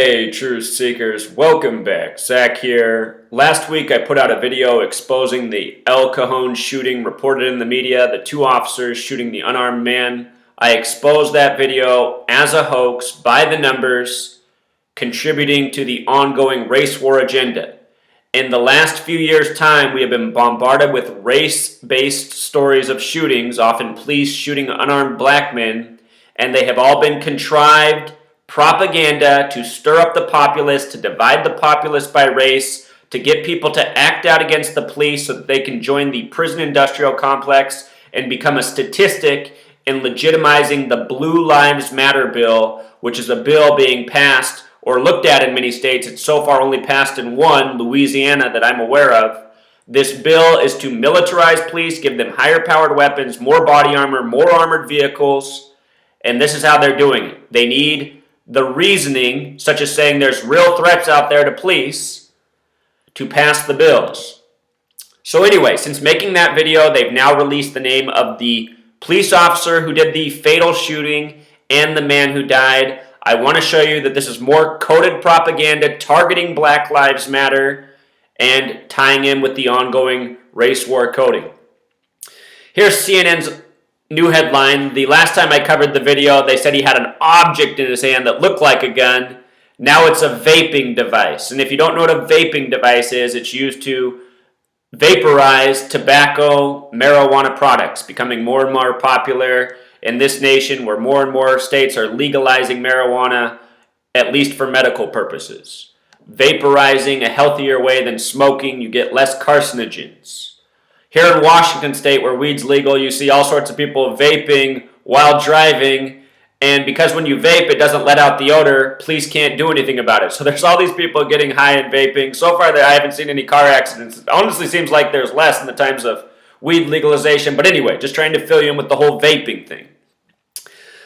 Hey, truth seekers, welcome back. Zach here. Last week I put out a video exposing the El Cajon shooting reported in the media, the two officers shooting the unarmed man. I exposed that video as a hoax by the numbers, contributing to the ongoing race war agenda. In the last few years' time, we have been bombarded with race-based stories of shootings, often police shooting unarmed black men, and they have all been contrived propaganda to stir up the populace, to divide the populace by race, to get people to act out against the police so that they can join the prison industrial complex and become a statistic in legitimizing the Blue Lives Matter bill, which is a bill being passed or looked at in many states. It's so far only passed in one, Louisiana, that I'm aware of. This bill is to militarize police, give them higher powered weapons, more body armor, more armored vehicles, and this is how they're doing it. They need the reasoning, such as saying there's real threats out there to police, to pass the bills. So anyway, since making that video, they've now released the name of the police officer who did the fatal shooting and the man who died. I want to show you that this is more coded propaganda targeting Black Lives Matter and tying in with the ongoing race war coding. Here's CNN's new headline. The last time I covered the video, they said he had an object in his hand that looked like a gun. Now it's a vaping device. And if you don't know what a vaping device is, it's used to vaporize tobacco, marijuana products, becoming more and more popular in this nation where more and more states are legalizing marijuana, at least for medical purposes. Vaporizing a healthier way than smoking, you get less carcinogens. Here in Washington State, where weed's legal, you see all sorts of people vaping while driving, and because when you vape, it doesn't let out the odor, police can't do anything about it. So there's all these people getting high and vaping. So far, I haven't seen any car accidents. It honestly seems like there's less in the times of weed legalization. But anyway, just trying to fill you in with the whole vaping thing.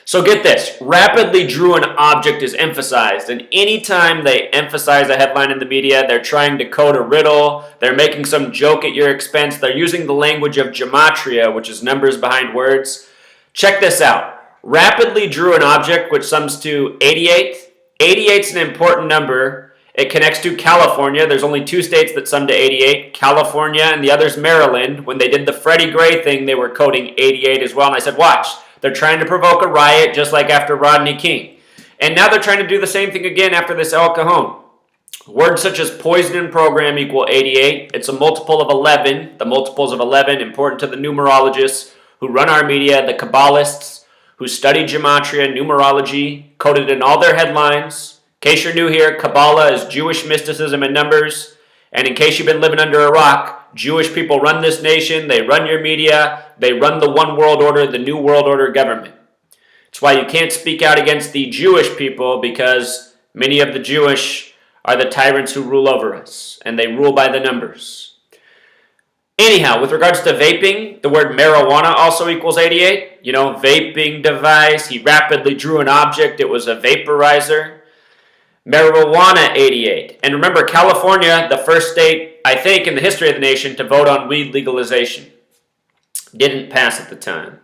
So get this, rapidly drew an object is emphasized, and anytime they emphasize a headline in the media, they're trying to code a riddle, they're making some joke at your expense, they're using the language of gematria, which is numbers behind words. Check this out. Rapidly drew an object which sums to 88. 88 is an important number. It connects to California. There's only two states that sum to 88, California and the other's Maryland. When they did the Freddie Gray thing, they were coding 88 as well, and I said, watch. They're trying to provoke a riot just like after Rodney King. And now they're trying to do the same thing again after this El Cajon. Words such as poison and program equal 88. It's a multiple of 11. The multiples of 11, important to the numerologists who run our media, the Kabbalists who study gematria, numerology, coded in all their headlines. In case you're new here, Kabbalah is Jewish mysticism and numbers. And in case you've been living under a rock, Jewish people run this nation, they run your media, they run the one world order, the new world order government. It's why you can't speak out against the Jewish people, because many of the Jewish are the tyrants who rule over us, and they rule by the numbers. Anyhow, with regards to vaping, the word marijuana also equals 88. You know, vaping device, he rapidly drew an object, it was a vaporizer. Marijuana 88. And remember, California, the first state, I think, in the history of the nation to vote on weed legalization. Didn't pass at the time.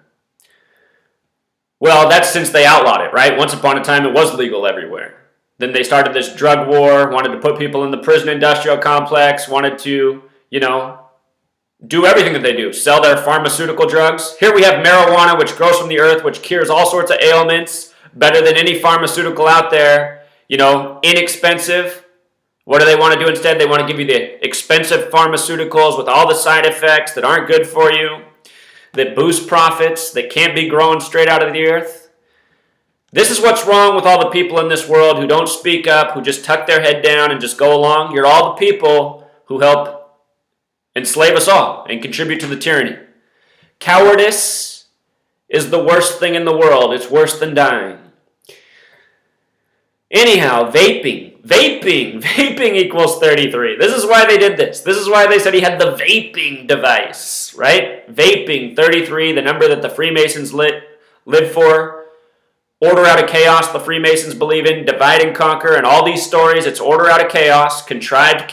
Well, that's since they outlawed it, right? Once upon a time, it was legal everywhere. Then they started this drug war, wanted to put people in the prison industrial complex, wanted to, do everything that they do, sell their pharmaceutical drugs. Here we have marijuana, which grows from the earth, which cures all sorts of ailments, better than any pharmaceutical out there. Inexpensive. What do they want to do instead? They want to give you the expensive pharmaceuticals with all the side effects that aren't good for you, that boost profits, that can't be grown straight out of the earth. This is what's wrong with all the people in this world who don't speak up, who just tuck their head down and just go along. You're all the people who help enslave us all and contribute to the tyranny. Cowardice is the worst thing in the world. It's worse than dying. Anyhow, vaping equals 33. This is why they did this. This is why they said he had the vaping device, right? Vaping, 33, the number that the Freemasons live for. Order out of chaos, the Freemasons believe in. Divide and conquer, and all these stories, it's order out of chaos, contrived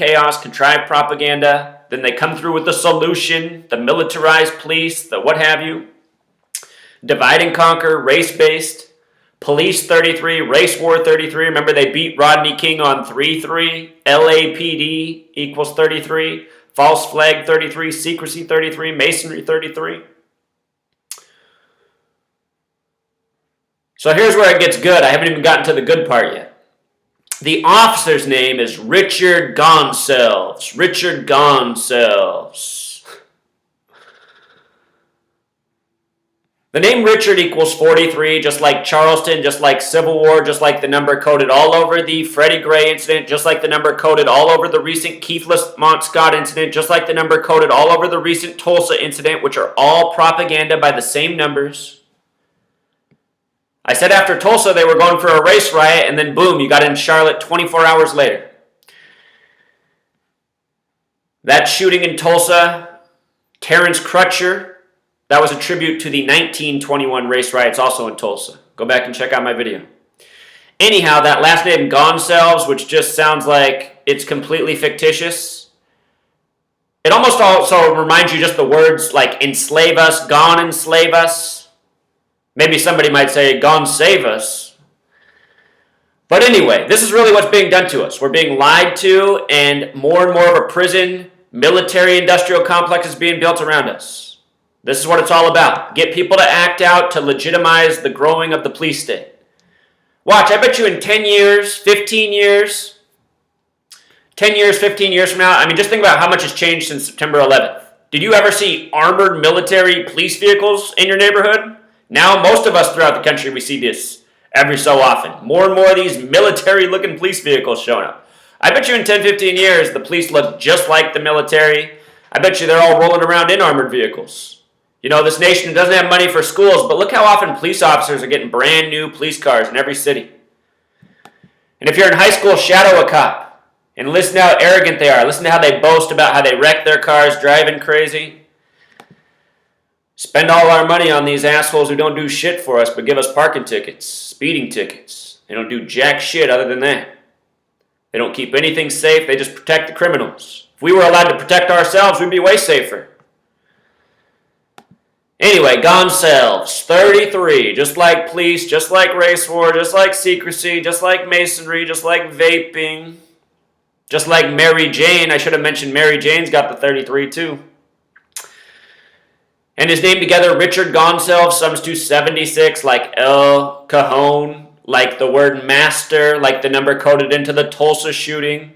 propaganda. Then they come through with the solution, the militarized police, the what have you. Divide and conquer, race-based. Police 33, Race War 33. Remember they beat Rodney King on 3-3. LAPD equals 33. False Flag 33. Secrecy 33. Masonry 33. So here's where it gets good. I haven't even gotten to the good part yet. The officer's name is Richard Gonsalves. Richard Gonsalves. The name Richard equals 43, just like Charleston, just like Civil War, just like the number coded all over the Freddie Gray incident, just like the number coded all over the recent Keith Lamont Scott incident, just like the number coded all over the recent Tulsa incident, which are all propaganda by the same numbers. I said after Tulsa they were going for a race riot, and then boom, you got in Charlotte 24 hours later. That shooting in Tulsa, Terrence Crutcher, that was a tribute to the 1921 race riots also in Tulsa. Go back and check out my video. Anyhow, that last name Gonsalves, which just sounds like it's completely fictitious. It almost also reminds you just the words like enslave us, gone enslave us. Maybe somebody might say gone save us. But anyway, this is really what's being done to us. We're being lied to, and more of a prison, military industrial complex is being built around us. This is what it's all about. Get people to act out to legitimize the growing of the police state. Watch, I bet you in 10 years, 15 years, 10 years, 15 years from now, I mean, just think about how much has changed since September 11th. Did you ever see armored military police vehicles in your neighborhood? Now, most of us throughout the country, we see this every so often. More and more of these military-looking police vehicles showing up. I bet you in 10, 15 years, the police look just like the military. I bet you they're all rolling around in armored vehicles. You know, this nation doesn't have money for schools, but look how often police officers are getting brand new police cars in every city. And if you're in high school, shadow a cop. And listen to how arrogant they are. Listen to how they boast about how they wreck their cars, driving crazy. Spend all our money on these assholes who don't do shit for us but give us parking tickets, speeding tickets. They don't do jack shit other than that. They don't keep anything safe. They just protect the criminals. If we were allowed to protect ourselves, we'd be way safer. Anyway, Gonsalves, 33, just like police, just like race war, just like secrecy, just like masonry, just like vaping, just like Mary Jane. I should have mentioned Mary Jane's got the 33 too. And his name together, Richard Gonsalves, sums to 76, like El Cajon, like the word master, like the number coded into the Tulsa shooting,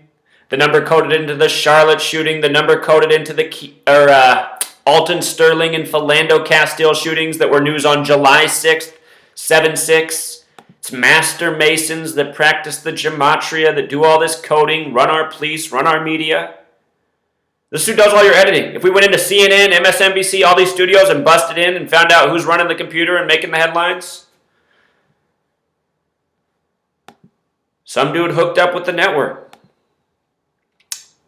the number coded into the Charlotte shooting, the number coded into the Alton Sterling and Philando Castile shootings that were news on July 6th, 7-6. It's master masons that practice the gematria, that do all this coding, run our police, run our media. This is who does all your editing. If we went into CNN, MSNBC, all these studios and busted in and found out who's running the computer and making the headlines, some dude hooked up with the network.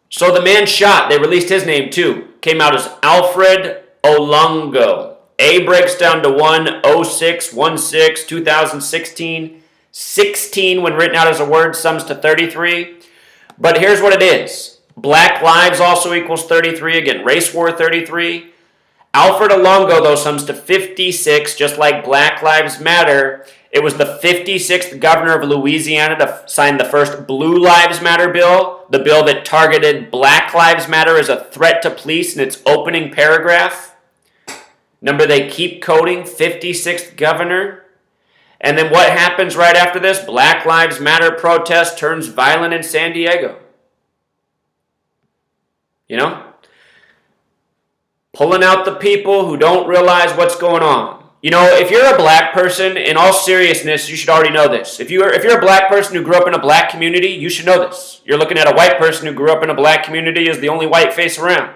So the man shot, they released his name too, came out as Alfred Olango. A breaks down to 10616, 2016. 16 when written out as a word sums to 33. But here's what it is. Black lives also equals 33. Again, race war 33. Alfred Olango, though, sums to 56, just like Black Lives Matter. It was the 56th governor of Louisiana to sign the first Blue Lives Matter bill, the bill that targeted Black Lives Matter as a threat to police in its opening paragraph. Number they keep coding, 56th governor. And then what happens right after this? Black Lives Matter protest turns violent in San Diego. You know? Pulling out the people who don't realize what's going on. You know, if you're a black person, in all seriousness, you should already know this. If you're a black person who grew up in a black community, you should know this. You're looking at a white person who grew up in a black community as the only white face around.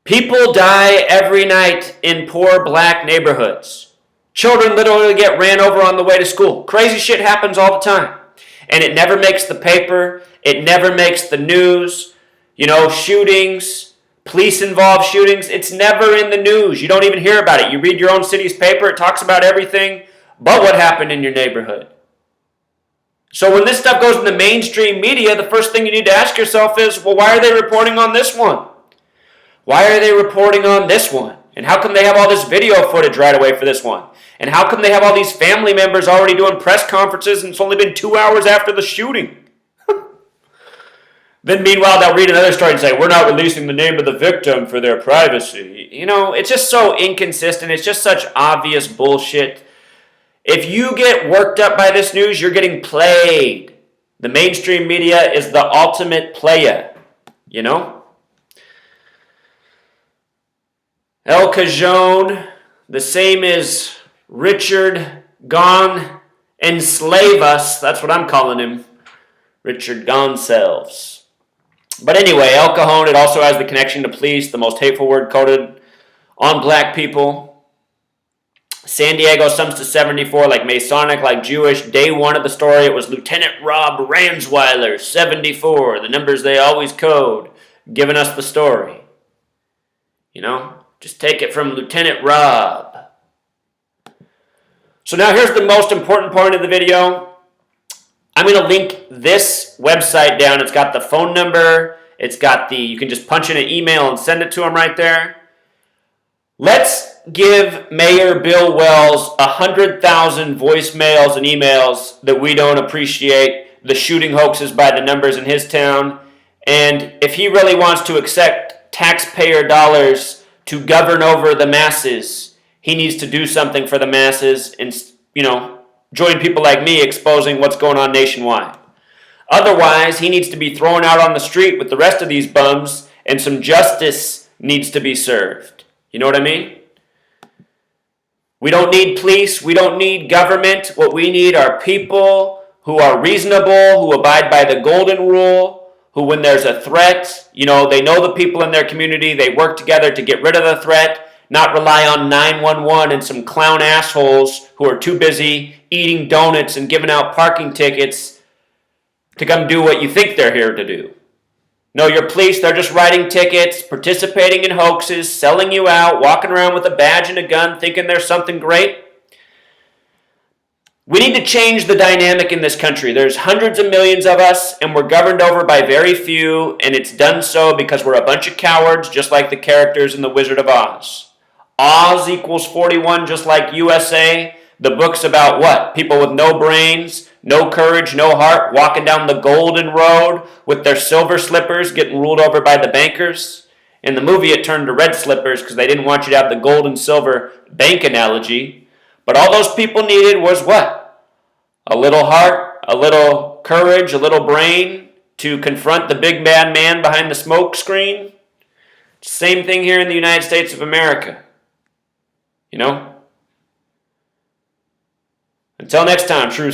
People die every night in poor black neighborhoods. Children literally get ran over on the way to school. Crazy shit happens all the time. And it never makes the paper. It never makes the news. You know, shootings, police-involved shootings, it's never in the news. You don't even hear about it. You read your own city's paper, it talks about everything but what happened in your neighborhood. So when this stuff goes in the mainstream media, the first thing you need to ask yourself is, well, why are they reporting on this one? Why are they reporting on this one? And how come they have all this video footage right away for this one? And how come they have all these family members already doing press conferences and it's only been 2 hours after the shooting? Then meanwhile, they'll read another story and say, we're not releasing the name of the victim for their privacy. You know, it's just so inconsistent. It's just such obvious bullshit. If you get worked up by this news, you're getting played. The mainstream media is the ultimate player, you know? El Cajon, the same as Richard Gonsalves. That's what I'm calling him. Richard Gonsalves. But anyway, El Cajon, it also has the connection to police, the most hateful word coded on black people. San Diego sums to 74, like Masonic, like Jewish. Day one of the story, it was Lieutenant Rob Ransweiler, 74, the numbers they always code, giving us the story. You know, just take it from Lieutenant Rob. So now here's the most important part of the video. I'm going to link this website down. It's got the phone number. It's got you can just punch in an email and send it to them right there. Let's give Mayor Bill Wells 100,000 voicemails and emails that we don't appreciate the shooting hoaxes by the numbers in his town. And if he really wants to accept taxpayer dollars to govern over the masses, he needs to do something for the masses and, you know, join people like me exposing what's going on nationwide. Otherwise, he needs to be thrown out on the street with the rest of these bums and some justice needs to be served. You know what I mean? We don't need police. We don't need government. What we need are people who are reasonable, who abide by the golden rule, who when there's a threat, you know, they know the people in their community, they work together to get rid of the threat, not rely on 911 and some clown assholes who are too busy eating donuts and giving out parking tickets to come do what you think they're here to do. No, your police, they're just writing tickets, participating in hoaxes, selling you out, walking around with a badge and a gun, thinking there's something great. We need to change the dynamic in this country. There's hundreds of millions of us, and we're governed over by very few, and it's done so because we're a bunch of cowards, just like the characters in The Wizard of Oz. Oz equals 41, just like USA. The book's about what? People with no brains, no courage, no heart, walking down the golden road with their silver slippers, getting ruled over by the bankers. In the movie, it turned to red slippers because they didn't want you to have the gold and silver bank analogy. But all those people needed was what? A little heart, a little courage, a little brain to confront the big bad man behind the smoke screen. Same thing here in the United States of America. You know? Until next time, true